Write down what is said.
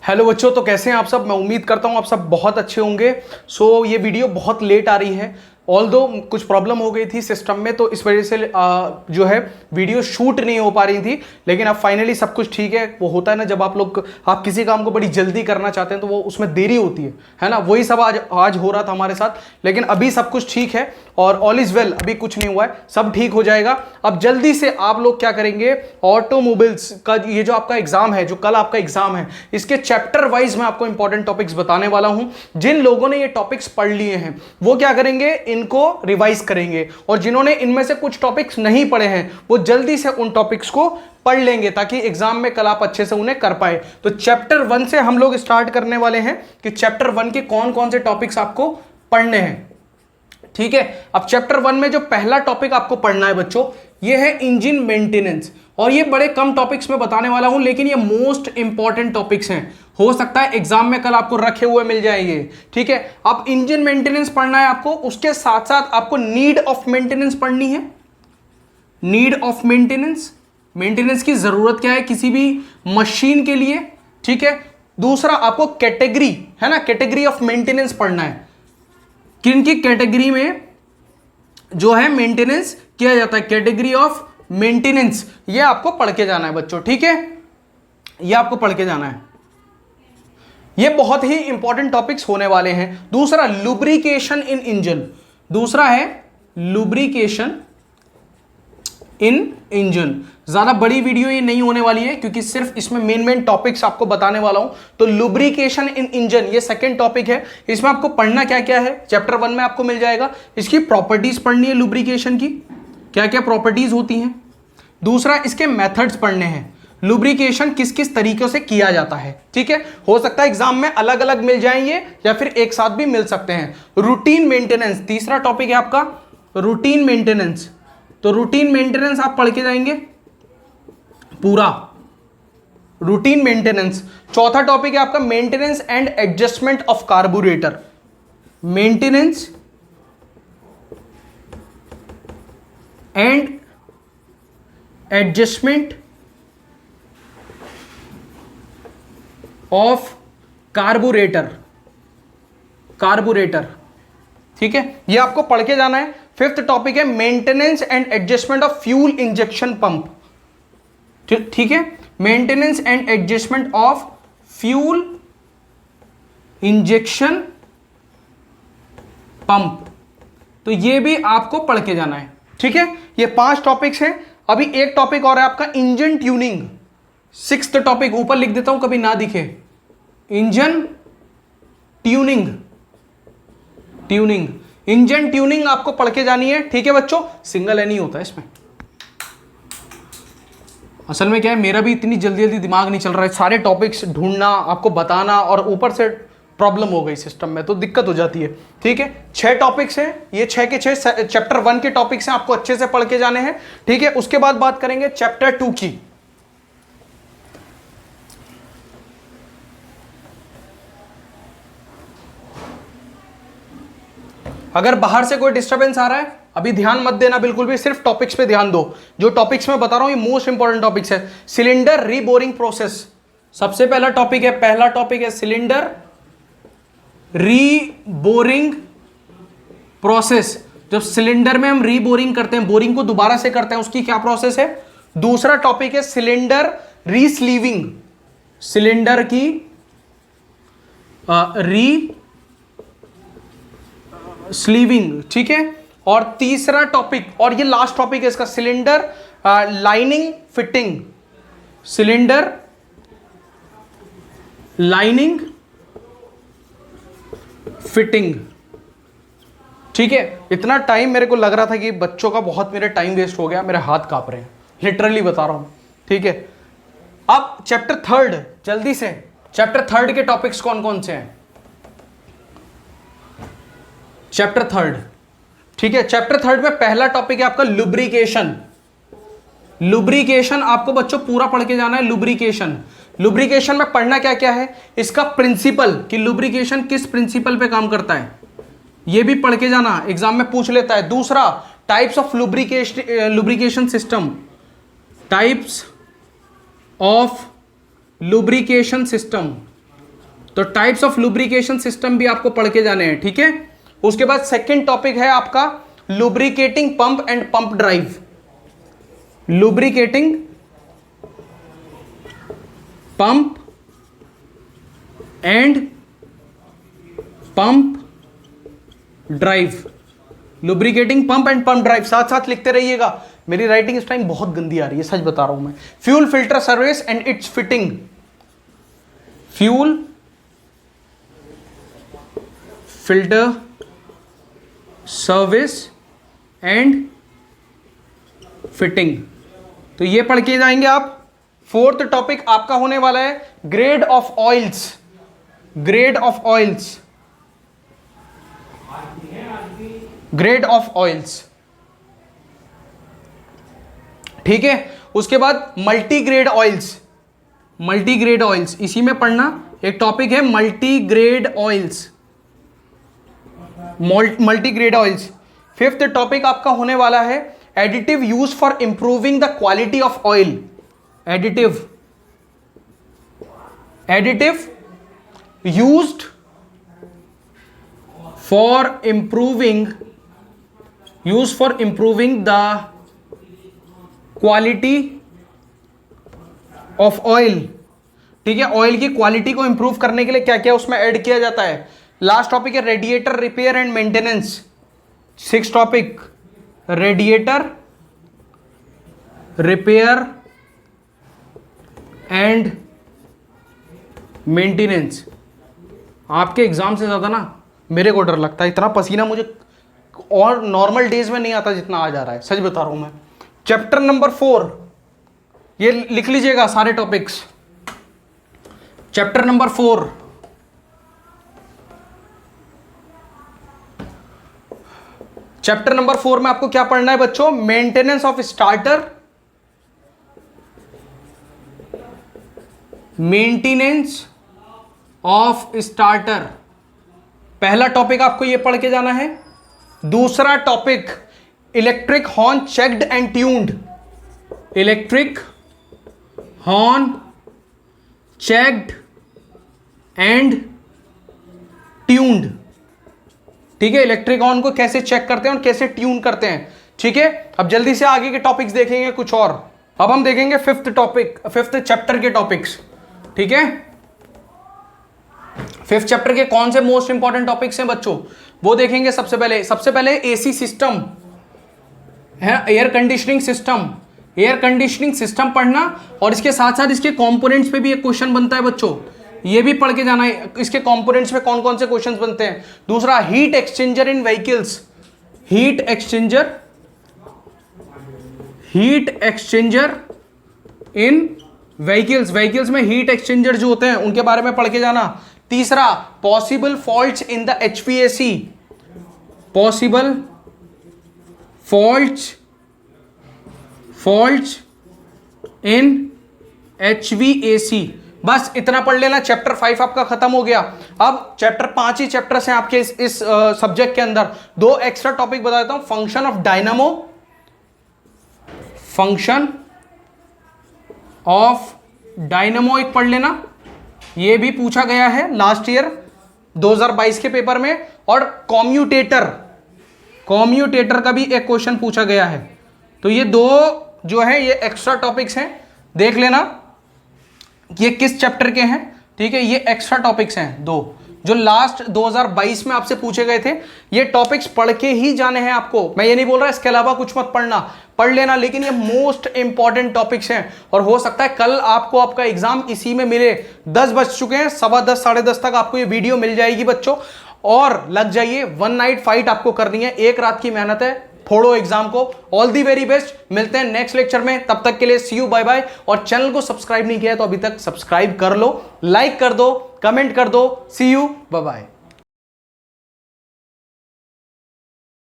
Hello बच्चों, तो कैसे हैं आप सब। मैं उम्मीद करता हूं आप सब बहुत अच्छे होंगे। ये वीडियो बहुत लेट आ रही है, ऑल्दो कुछ प्रॉब्लम हो गई थी सिस्टम में, तो इस वजह से जो है वीडियो शूट नहीं हो पा रही थी। लेकिन अब फाइनली सब कुछ ठीक है। वो होता है ना, जब आप किसी काम को बड़ी जल्दी करना चाहते हैं तो वो उसमें देरी होती है ना। वही सब आज हो रहा था हमारे साथ, लेकिन अभी सब कुछ ठीक है और ऑल इज वेल। अभी कुछ नहीं हुआ है, सब ठीक हो जाएगा। अब जल्दी से आप लोग क्या करेंगे, ऑटोमोबाइल्स का ये जो आपका एग्जाम है, जो कल आपका एग्जाम है, इसके चैप्टर वाइज मैं आपको इंपॉर्टेंट टॉपिक्स बताने वाला हूं। जिन लोगों ने ये टॉपिक्स पढ़ लिए हैं वो क्या करेंगे, इनको रिवाइज करेंगे, और जिन्होंने इनमें से कुछ टॉपिक्स नहीं पढ़े हैं वो जल्दी से उन टॉपिक्स को पढ़ लेंगे, ताकि एग्जाम में कल आप अच्छे से उन्हें कर पाए। तो चैप्टर 1 से हम लोग स्टार्ट करने वाले हैं कि चैप्टर 1 के कौन कौन से टॉपिक्स आपको पढ़ने हैं। ठीक है, अब चैप्टर 1 में जो पहला टॉपिक आपको पढ़ना है बच्चों, ये है इंजन मेंटेनेंस। और ये बड़े कम टॉपिक्स में बताने वाला हूं, लेकिन ये मोस्ट इंपॉर्टेंट टॉपिक्स हैं। हो सकता है एग्जाम में कल आपको रखे हुए मिल जाएंगे। ठीक है, अब इंजन मेंटेनेंस पढ़ना है आपको, उसके साथ साथ आपको नीड ऑफ मेंटेनेंस पढ़नी है। नीड ऑफ मेंटेनेंस, मेंटेनेंस की जरूरत क्या है किसी भी मशीन के लिए। ठीक है, दूसरा आपको कैटेगरी है ना, कैटेगरी ऑफ मेंटेनेंस पढ़ना है। किन की कैटेगरी में जो है मेंटेनेंस किया जाता है, कैटेगरी ऑफ मेंटेनेंस, ये आपको पढ़ के जाना है बच्चों। ठीक है, ये आपको पढ़ के जाना है। ये बहुत ही इंपॉर्टेंट टॉपिक्स होने वाले हैं। दूसरा लुब्रिकेशन इन इंजन, दूसरा है लुब्रिकेशन इन इंजन। ज्यादा बड़ी वीडियो ये नहीं होने वाली है, क्योंकि सिर्फ इसमें मेन टॉपिक्स आपको बताने वाला हूं। तो लुब्रिकेशन इन इंजन ये सेकंड टॉपिक है। इसमें आपको पढ़ना क्या क्या है, चैप्टर 1 में आपको मिल जाएगा। इसकी प्रॉपर्टीज पढ़नी है, लुब्रिकेशन की क्या क्या प्रॉपर्टीज होती हैं। दूसरा इसके मेथड्स पढ़ने हैं, लुब्रिकेशन किस किस तरीकों से किया जाता है। ठीक है, हो सकता है एग्जाम में अलग अलग मिल जाएंगे या फिर एक साथ भी मिल सकते हैं। रूटीन मेंटेनेंस तीसरा टॉपिक है आपका, रूटीन मेंटेनेंस। तो रूटीन मेंटेनेंस आप पढ़ के जाएंगे पूरा, रूटीन मेंटेनेंस। चौथा टॉपिक है आपका maintenance and adjustment of carburettor, maintenance and adjustment of carburettor, carburettor. ठीक है, ये आपको पढ़ के जाना है। फिफ्थ टॉपिक है maintenance and adjustment of fuel injection pump. ठीक है, maintenance and adjustment of fuel injection pump, तो ये भी आपको पढ़ के जाना है। ठीक है, ये 5 टॉपिक्स हैं। अभी एक टॉपिक और है आपका इंजन ट्यूनिंग, 6th टॉपिक, ऊपर लिख देता हूं कभी ना दिखे, engine tuning. Tuning, engine tuning आपको पढ़ के जानी है। ठीक है बच्चों, सिंगल एन ही होता है इसमें। असल में क्या है, मेरा भी इतनी जल्दी जल्दी दिमाग नहीं चल रहा है, सारे टॉपिक्स ढूंढना, आपको बताना, और ऊपर से प्रॉब्लम हो गई सिस्टम में, तो दिक्कत हो जाती है। ठीक है, 6 टॉपिक्स हैं, ये 6 के 6 चैप्टर 1 के टॉपिक्स हैं, आपको अच्छे से पढ़ के जाने हैं। ठीक है, उसके बाद बात करेंगे चैप्टर 2 की। अगर बाहर से कोई डिस्टरबेंस आ रहा है अभी ध्यान मत देना बिल्कुल भी, सिर्फ टॉपिक्स पे ध्यान दो। जो टॉपिक्स मैं बता रहा हूं ये मोस्ट इंपॉर्टेंट टॉपिक्स है। सिलेंडर रीबोरिंग प्रोसेस सबसे पहला टॉपिक है, पहला टॉपिक है सिलेंडर रीबोरिंग प्रोसेस। जब सिलेंडर में हम रीबोरिंग करते हैं, बोरिंग को दोबारा से करते हैं, उसकी क्या प्रोसेस है। दूसरा टॉपिक है सिलेंडर रीस्लीविंग, सिलेंडर की स्लीविंग। ठीक है, और तीसरा टॉपिक, और ये लास्ट टॉपिक है इसका, cylinder lining fitting, cylinder lining fitting. ठीक है, इतना टाइम मेरे को लग रहा था कि बच्चों का बहुत मेरा टाइम वेस्ट हो गया, मेरे हाथ कांप रहे हैं, लिटरली बता रहा हूं। ठीक है, अब चैप्टर 3 जल्दी से, चैप्टर 3 के टॉपिक्स कौन कौन से हैं। चैप्टर 3, ठीक है, चैप्टर 3 में पहला टॉपिक है आपका लुब्रिकेशन। लुब्रिकेशन आपको बच्चों पूरा पढ़ के जाना है। लुब्रिकेशन, लुब्रिकेशन में पढ़ना क्या क्या है, इसका प्रिंसिपल, कि लुब्रिकेशन किस प्रिंसिपल पे काम करता है, ये भी पढ़ के जाना, एग्जाम में पूछ लेता है। दूसरा types of lubrication system, types of lubrication system, तो टाइप्स ऑफ लुब्रिकेशन सिस्टम भी आपको पढ़ के जाने हैं, ठीक है। उसके बाद सेकेंड टॉपिक है आपका lubricating pump and pump drive. Lubricating pump and pump drive. Lubricating pump and pump drive, साथ साथ लिखते रहिएगा। मेरी राइटिंग इस टाइम बहुत गंदी आ रही है, सच बता रहा हूं मैं। Fuel filter service and it's fitting. Fuel filter service and fitting, तो ये पढ़ के जाएंगे आप। फोर्थ टॉपिक आपका होने वाला है grade of oils. Grade of oils, grade of oils, ठीक है। उसके बाद multi grade oils. Multi grade oils इसी में पढ़ना, एक टॉपिक है multi grade oils. Multi grade oils. Fifth topic आपका होने वाला है additive use for improving the quality of oil. Additive, additive used for improving, use for improving the quality of oil, ठीक है। ऑयल की क्वालिटी को improve करने के लिए क्या क्या उसमें ऐड किया जाता है। लास्ट टॉपिक है radiator repair and maintenance. Six topic radiator repair and maintenance. आपके एग्जाम से ज्यादा ना मेरे को डर लगता है, इतना पसीना मुझे और नॉर्मल डेज में नहीं आता जितना आ जा रहा है, सच बता रहा हूं मैं। चैप्टर नंबर 4, ये लिख लीजिएगा सारे topics. Chapter number 4, chapter number 4 में आपको क्या पढ़ना है बच्चों? Maintenance of starter, maintenance of starter, पहला टॉपिक आपको ये पढ़ के जाना है। दूसरा topic electric horn checked and tuned. Electric horn checked and tuned, ठीक है। इलेक्ट्रिक हॉर्न को कैसे चेक करते हैं और कैसे ट्यून करते हैं, ठीक है। अब जल्दी से आगे के टॉपिक्स देखेंगे कुछ और। अब हम देखेंगे फिफ्थ टॉपिक, फिफ्थ चैप्टर के टॉपिक्स, ठीक है। फिफ्थ चैप्टर के कौन से मोस्ट इंपॉर्टेंट टॉपिक्स हैं बच्चों, वो देखेंगे। सबसे पहले एसी सिस्टम है, air conditioning system. Air conditioning system पढ़ना और इसके साथ साथ इसके कंपोनेंट्स पे भी एक क्वेश्चन बनता है बच्चों, ये भी पढ़ के जाना है। इसके कंपोनेंट्स में कौन कौन से क्वेश्चंस बनते हैं। दूसरा heat exchanger in vehicles. Heat exchanger, heat exchanger in vehicles, vehicles में हीट एक्सचेंजर जो होते हैं उनके बारे में पढ़ के जाना। तीसरा possible faults in the HVAC, possible faults in HVAC. बस इतना पढ़ लेना, चैप्टर 5 आपका खत्म हो गया। अब चैप्टर 5 ही चैप्टर्स हैं आपके इस सब्जेक्ट के अंदर। दो एक्स्ट्रा टॉपिक बता देता हूं। Function of dynamo, function of dynamo एक पढ़ लेना, ये भी पूछा गया है लास्ट ईयर 2022 के पेपर में। और कॉम्यूटेटर, कॉम्यूटेटर का भी एक क्वेश्चन पूछा गया है। तो ये दो जो है ये एक्स्ट्रा टॉपिक्स हैं, देख लेना ये किस चैप्टर के हैं, ठीक है। ये एक्स्ट्रा टॉपिक्स हैं दो जो लास्ट 2022 में आपसे पूछे गए थे। ये टॉपिक्स पढ़ के ही जाने हैं आपको, मैं ये नहीं बोल रहा इसके अलावा कुछ मत पढ़ना, पढ़ लेना, लेकिन ये मोस्ट इंपॉर्टेंट टॉपिक्स हैं। और हो सकता है कल आपको आपका एग्जाम इसी में मिले। 10 बज चुके हैं, 10:15 साढ़े 10 तक आपको ये वीडियो मिल जाएगी बच्चों। और लग जाइए, 1 नाइट फाइट आपको करनी है, एक रात की मेहनत है, फोड़ो एग्जाम को। ऑल दी वेरी बेस्ट, मिलते हैं नेक्स्ट लेक्चर में, तब तक के लिए सी यू, बाय बाय। और चैनल को सब्सक्राइब नहीं किया है तो अभी तक सब्सक्राइब कर लो, लाइक कर दो, कमेंट कर दो। सी यू, बाय बाय।